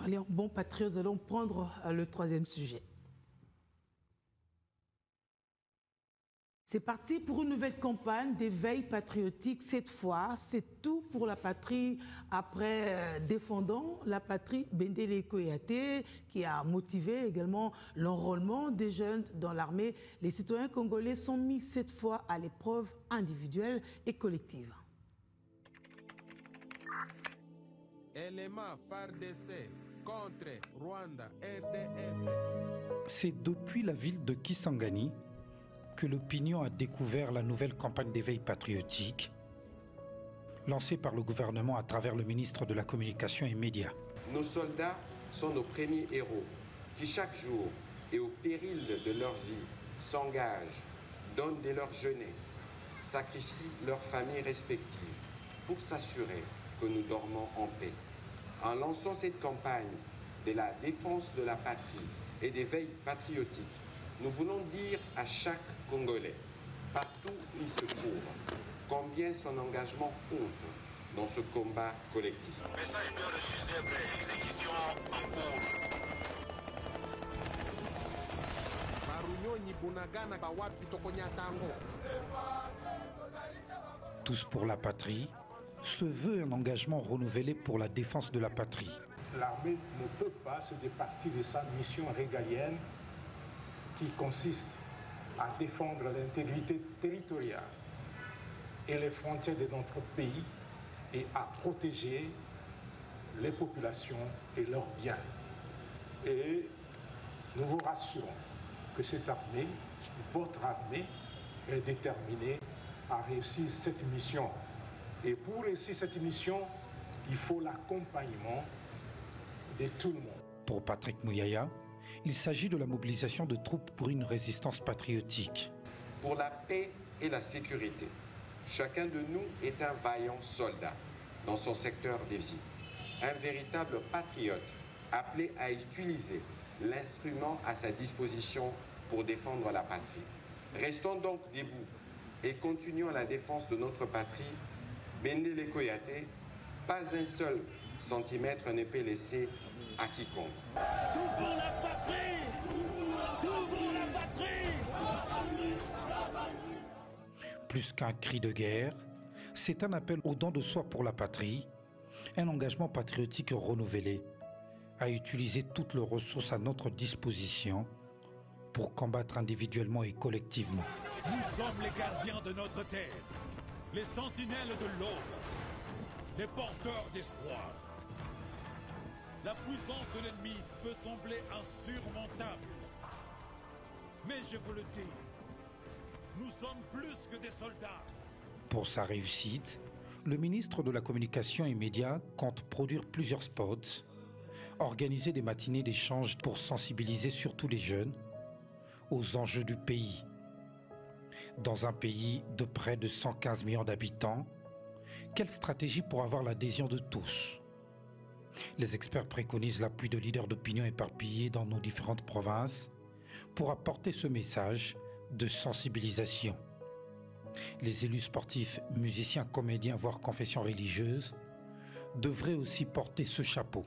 Allez, bon patriotes, nous allons prendre le troisième sujet. C'est parti pour une nouvelle campagne d'éveil patriotique. Cette fois, c'est tout pour la patrie. Après défendant la patrie, Bendele Koyate, qui a motivé également l'enrôlement des jeunes dans l'armée, les citoyens congolais sont mis cette fois à l'épreuve individuelle et collective. Élément FARDC contre Rwanda RDF. C'est depuis la ville de Kisangani que l'opinion a découvert la nouvelle campagne d'éveil patriotique lancée par le gouvernement à travers le ministre de la Communication et Médias. Nos soldats sont nos premiers héros qui chaque jour et au péril de leur vie s'engagent, donnent de leur jeunesse, sacrifient leurs familles respectives pour s'assurer que nous dormons en paix. En lançant cette campagne de la défense de la patrie et d'éveil patriotique, nous voulons dire à chaque Congolais, partout où il se trouve, combien son engagement compte dans ce combat collectif. Message bien reçu, exécution en cours. Tous pour la patrie se veut un engagement renouvelé pour la défense de la patrie. L'armée ne peut pas se départir de sa mission régalienne qui consiste à défendre l'intégrité territoriale et les frontières de notre pays et à protéger les populations et leurs biens. Et nous vous rassurons que cette armée, votre armée, est déterminée à réussir cette mission. Et pour réussir cette mission, il faut l'accompagnement de tout le monde. Pour Patrick Mouyaya, il s'agit de la mobilisation de troupes pour une résistance patriotique. Pour la paix et la sécurité, chacun de nous est un vaillant soldat dans son secteur de vie, un véritable patriote appelé à utiliser l'instrument à sa disposition pour défendre la patrie. Restons donc debout et continuons la défense de notre patrie. Bendele Koyate, pas un seul centimètre ne peut laisser à quiconque. Tout pour la patrie! Tout pour la patrie! Plus qu'un cri de guerre, c'est un appel au don de soi pour la patrie, un engagement patriotique renouvelé, à utiliser toutes les ressources à notre disposition pour combattre individuellement et collectivement. Nous sommes les gardiens de notre terre, les sentinelles de l'aube, les porteurs d'espoir. La puissance de l'ennemi peut sembler insurmontable. Mais je vous le dis, nous sommes plus que des soldats. Pour sa réussite, le ministre de la Communication et Médias compte produire plusieurs spots, organiser des matinées d'échange pour sensibiliser surtout les jeunes aux enjeux du pays. Dans un pays de près de 115 millions d'habitants, quelle stratégie pour avoir l'adhésion de tous? Les experts préconisent l'appui de leaders d'opinion éparpillés dans nos différentes provinces pour apporter ce message de sensibilisation. Les élus sportifs, musiciens, comédiens, voire confessions religieuses devraient aussi porter ce chapeau.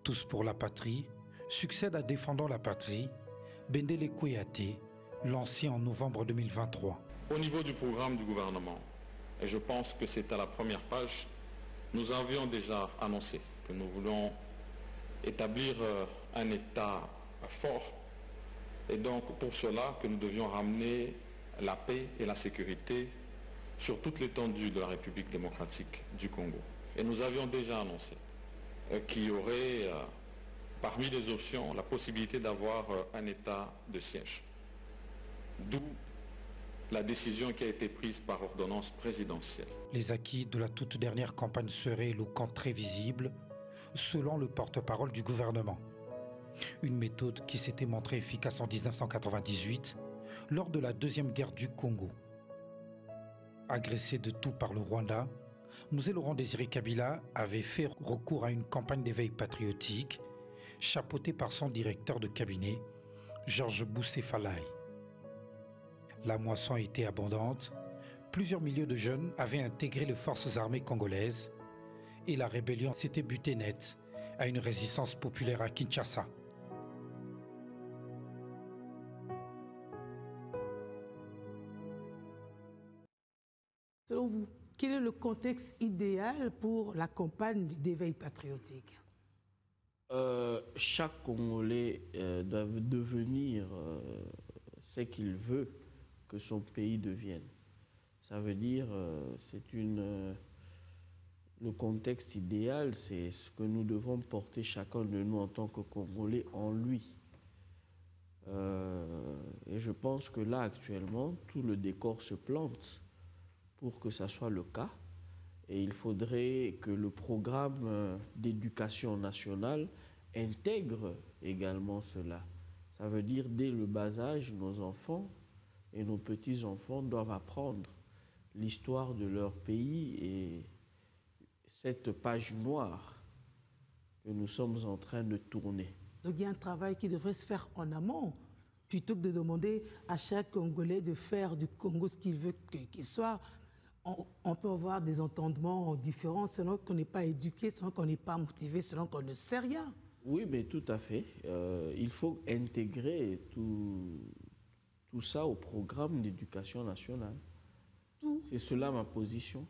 Tous pour la patrie succède à Défendant la patrie, Bendele Koyate, lancé en novembre 2023. Au niveau du programme du gouvernement, et je pense que c'est à la première page, nous avions déjà annoncé que nous voulons établir un État fort et donc pour cela que nous devions ramener la paix et la sécurité sur toute l'étendue de la République démocratique du Congo. Et nous avions déjà annoncé qu'il y aurait parmi les options la possibilité d'avoir un état de siège. D'où la décision qui a été prise par ordonnance présidentielle. Les acquis de la toute dernière campagne seraient éloquents, très visibles, selon le porte-parole du gouvernement. Une méthode qui s'était montrée efficace en 1998, lors de la Deuxième Guerre du Congo. Agressé de tout par le Rwanda, Mzee Laurent-Désiré Kabila avait fait recours à une campagne d'éveil patriotique, chapeautée par son directeur de cabinet, Georges Boussé-Falaï. La moisson était abondante. Plusieurs milliers de jeunes avaient intégré les forces armées congolaises et la rébellion s'était butée net à une résistance populaire à Kinshasa. Selon vous, quel est le contexte idéal pour la campagne d'éveil patriotique? Chaque Congolais doit devenir ce qu'il veut que son pays devienne. Ça veut dire, le contexte idéal, c'est ce que nous devons porter chacun de nous en tant que Congolais en lui. Et je pense que là, actuellement, tout le décor se plante pour que ça soit le cas. Et il faudrait que le programme d'éducation nationale intègre également cela. Ça veut dire, dès le bas âge, nos enfants et nos petits-enfants doivent apprendre l'histoire de leur pays et cette page noire que nous sommes en train de tourner. Donc il y a un travail qui devrait se faire en amont, plutôt que de demander à chaque Congolais de faire du Congo ce qu'il veut qu'il soit. On peut avoir des entendements différents selon qu'on n'est pas éduqué, selon qu'on n'est pas motivé, selon qu'on ne sait rien. Oui, mais tout à fait. Il faut intégrer tout ça au programme d'éducation nationale. C'est cela ma position.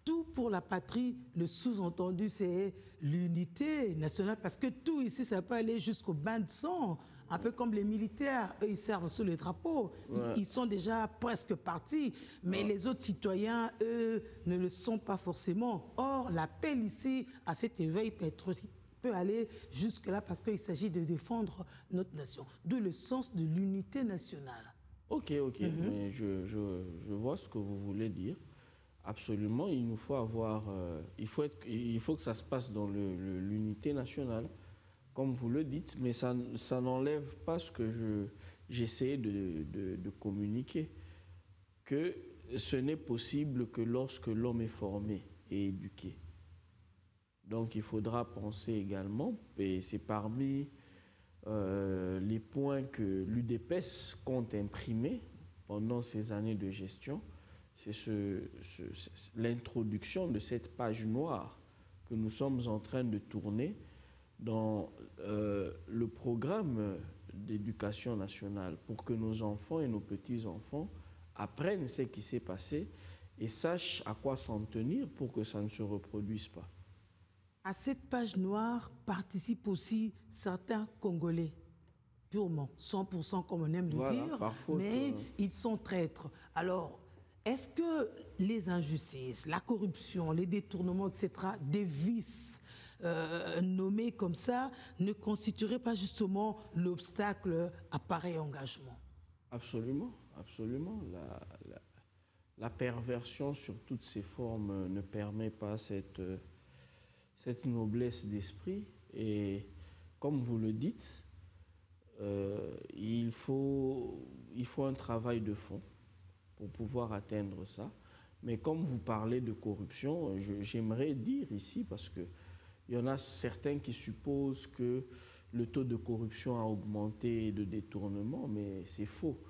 Tout pour la patrie, le sous-entendu, c'est l'unité nationale, parce que tout ici, ça peut aller jusqu'au bain de sang. Un peu comme les militaires, eux, ils servent sous les drapeaux. Ouais. Ils sont déjà presque partis, mais les autres citoyens, eux, ne le sont pas forcément. Or, l'appel ici à cet éveil patriotique peut aller jusque-là parce qu'il s'agit de défendre notre nation. D'où le sens de l'unité nationale. Ok, mais je vois ce que vous voulez dire. Absolument, il nous faut avoir... il faut que ça se passe dans l'unité nationale, comme vous le dites, mais ça n'enlève pas ce que j'essayais de communiquer, que ce n'est possible que lorsque l'homme est formé et éduqué. Donc il faudra penser également, et c'est parmi les points que l'UDPS compte imprimer pendant ces années de gestion, c'est l'introduction de cette page noire que nous sommes en train de tourner dans le programme d'éducation nationale pour que nos enfants et nos petits-enfants apprennent ce qui s'est passé et sachent à quoi s'en tenir pour que ça ne se reproduise pas. À cette page noire participent aussi certains Congolais, purement, 100% comme on aime le dire, mais ils sont traîtres. Alors, est-ce que les injustices, la corruption, les détournements, etc., des vices nommés comme ça, ne constitueraient pas justement l'obstacle à pareil engagement? Absolument, absolument. La perversion sur toutes ses formes ne permet pas cette noblesse d'esprit. Et comme vous le dites, il faut un travail de fond pour pouvoir atteindre ça. Mais comme vous parlez de corruption, j'aimerais dire ici, parce qu'il y en a certains qui supposent que le taux de corruption a augmenté de détournement, mais c'est faux.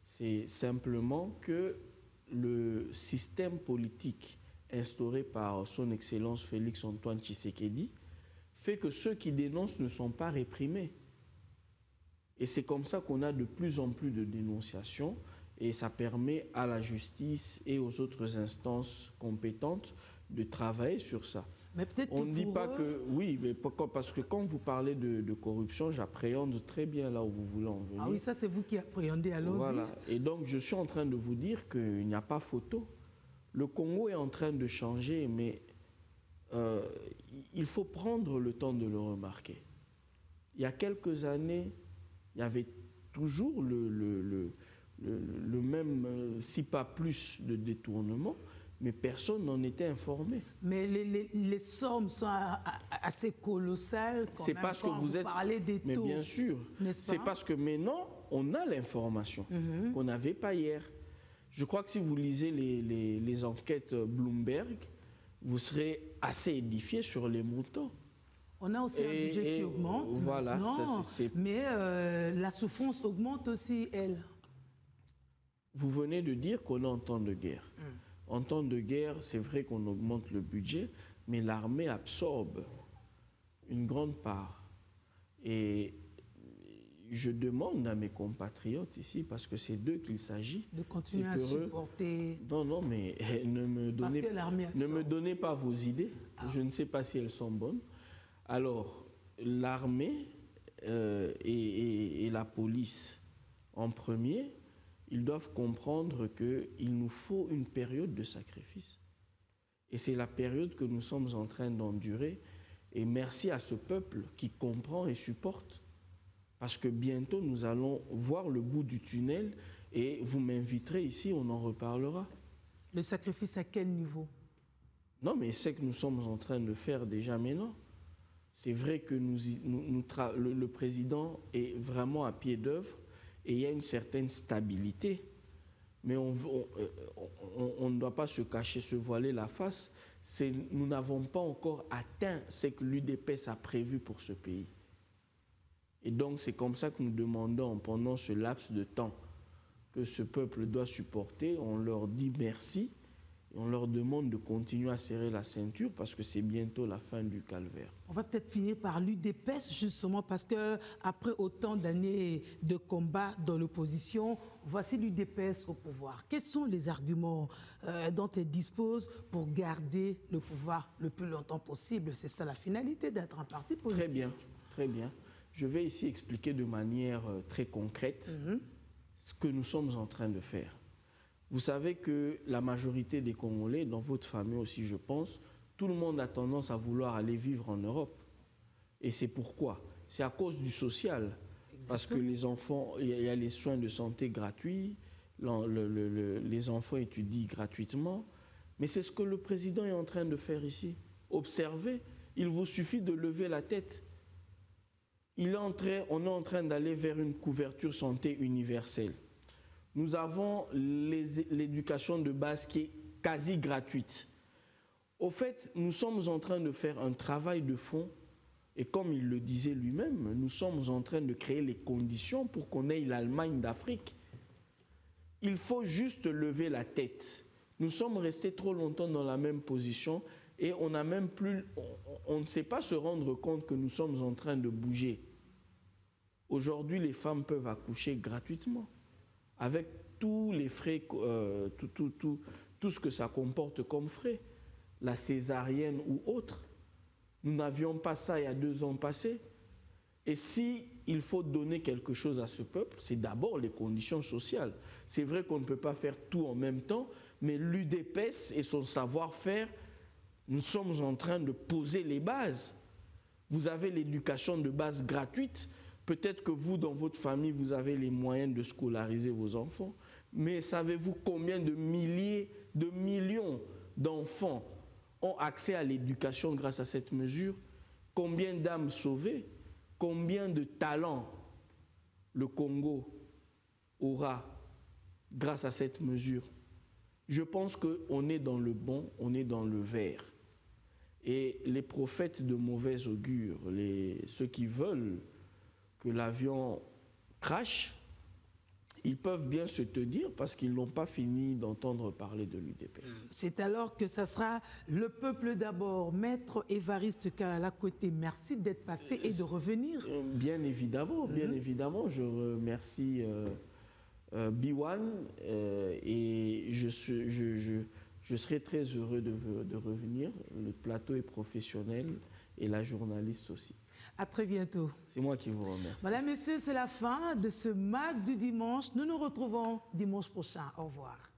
C'est simplement que le système politique instauré par son Excellence Félix Antoine Tshisekedi fait que ceux qui dénoncent ne sont pas réprimés. Et c'est comme ça qu'on a de plus en plus de dénonciations et ça permet à la justice et aux autres instances compétentes de travailler sur ça. Mais peut-être on ne dit pas que... Oui, mais parce que quand vous parlez de corruption, j'appréhende très bien là où vous voulez en venir. Ah oui, ça c'est vous qui appréhendez, allons-y. Voilà. Et donc je suis en train de vous dire qu'il n'y a pas photo. Le Congo est en train de changer, mais il faut prendre le temps de le remarquer. Il y a quelques années, il y avait toujours le même, si pas plus, de détournement, mais personne n'en était informé. Mais les sommes sont assez colossales quand même, parce que vous parlez des taux. Mais bien sûr, c'est parce que maintenant, on a l'information qu'on n'avait pas hier. Je crois que si vous lisez les enquêtes Bloomberg, vous serez assez édifié sur les montants. On a aussi un budget qui augmente. Voilà, mais la souffrance augmente aussi, elle. Vous venez de dire qu'on est en temps de guerre. En temps de guerre, c'est vrai qu'on augmente le budget, mais l'armée absorbe une grande part. Et je demande à mes compatriotes ici, parce que c'est d'eux qu'il s'agit. De continuer à supporter. Non, mais ne me donnez pas vos idées. Je ne sais pas si elles sont bonnes. Alors, l'armée et la police, en premier, ils doivent comprendre qu'il nous faut une période de sacrifice. Et c'est la période que nous sommes en train d'endurer. Et merci à ce peuple qui comprend et supporte. Parce que bientôt, nous allons voir le bout du tunnel et vous m'inviterez ici, on en reparlera. Le sacrifice à quel niveau? Non, mais c'est que nous sommes en train de faire déjà maintenant. C'est vrai que le président est vraiment à pied d'œuvre et il y a une certaine stabilité. Mais on ne doit pas se cacher, se voiler la face. Nous n'avons pas encore atteint ce que l'UDPS a prévu pour ce pays. Et donc, c'est comme ça que nous demandons, pendant ce laps de temps que ce peuple doit supporter, on leur dit merci et on leur demande de continuer à serrer la ceinture parce que c'est bientôt la fin du calvaire. On va peut-être finir par l'UDPS, justement, parce qu'après autant d'années de combat dans l'opposition, voici l'UDPS au pouvoir. Quels sont les arguments dont elle dispose pour garder le pouvoir le plus longtemps possible? C'est ça la finalité d'être un parti politique. Très bien, très bien. Je vais ici expliquer de manière très concrète ce que nous sommes en train de faire. Vous savez que la majorité des Congolais, dans votre famille aussi je pense, tout le monde a tendance à vouloir aller vivre en Europe. Et c'est pourquoi? C'est à cause du social. Exactement. Parce que les enfants, il y a les soins de santé gratuits, les enfants étudient gratuitement. Mais c'est ce que le président est en train de faire ici. Observez, il vous suffit de lever la tête. On est en train d'aller vers une couverture santé universelle. Nous avons l'éducation de base qui est quasi gratuite. Au fait, nous sommes en train de faire un travail de fond et comme il le disait lui-même, nous sommes en train de créer les conditions pour qu'on ait l'Allemagne d'Afrique. Il faut juste lever la tête. Nous sommes restés trop longtemps dans la même position et on ne sait pas se rendre compte que nous sommes en train de bouger. Aujourd'hui, les femmes peuvent accoucher gratuitement, avec tous les frais, tout ce que ça comporte comme frais, la césarienne ou autre. Nous n'avions pas ça il y a 2 ans passés. Et si il faut donner quelque chose à ce peuple, c'est d'abord les conditions sociales. C'est vrai qu'on ne peut pas faire tout en même temps, mais l'UDPS et son savoir-faire, nous sommes en train de poser les bases. Vous avez l'éducation de base gratuite. Peut-être que vous, dans votre famille, vous avez les moyens de scolariser vos enfants. Mais savez-vous combien de milliers, de millions d'enfants ont accès à l'éducation grâce à cette mesure? Combien d'âmes sauvées? Combien de talents le Congo aura grâce à cette mesure? Je pense qu'on est dans le bon, on est dans le vert. Et les prophètes de mauvais augure, ceux qui veulent que l'avion crache, ils peuvent bien se tenir parce qu'ils n'ont pas fini d'entendre parler de l'UDPS. C'est alors que ça sera le peuple d'abord. Maître Évariste Kalala-Côté, merci d'être passé et de revenir. Bien évidemment, bien évidemment. Je remercie Biwan et je serai très heureux de revenir. Le plateau est professionnel et la journaliste aussi. À très bientôt. C'est moi qui vous remercie. Voilà, messieurs, c'est la fin de ce MAD du dimanche. Nous nous retrouvons dimanche prochain. Au revoir.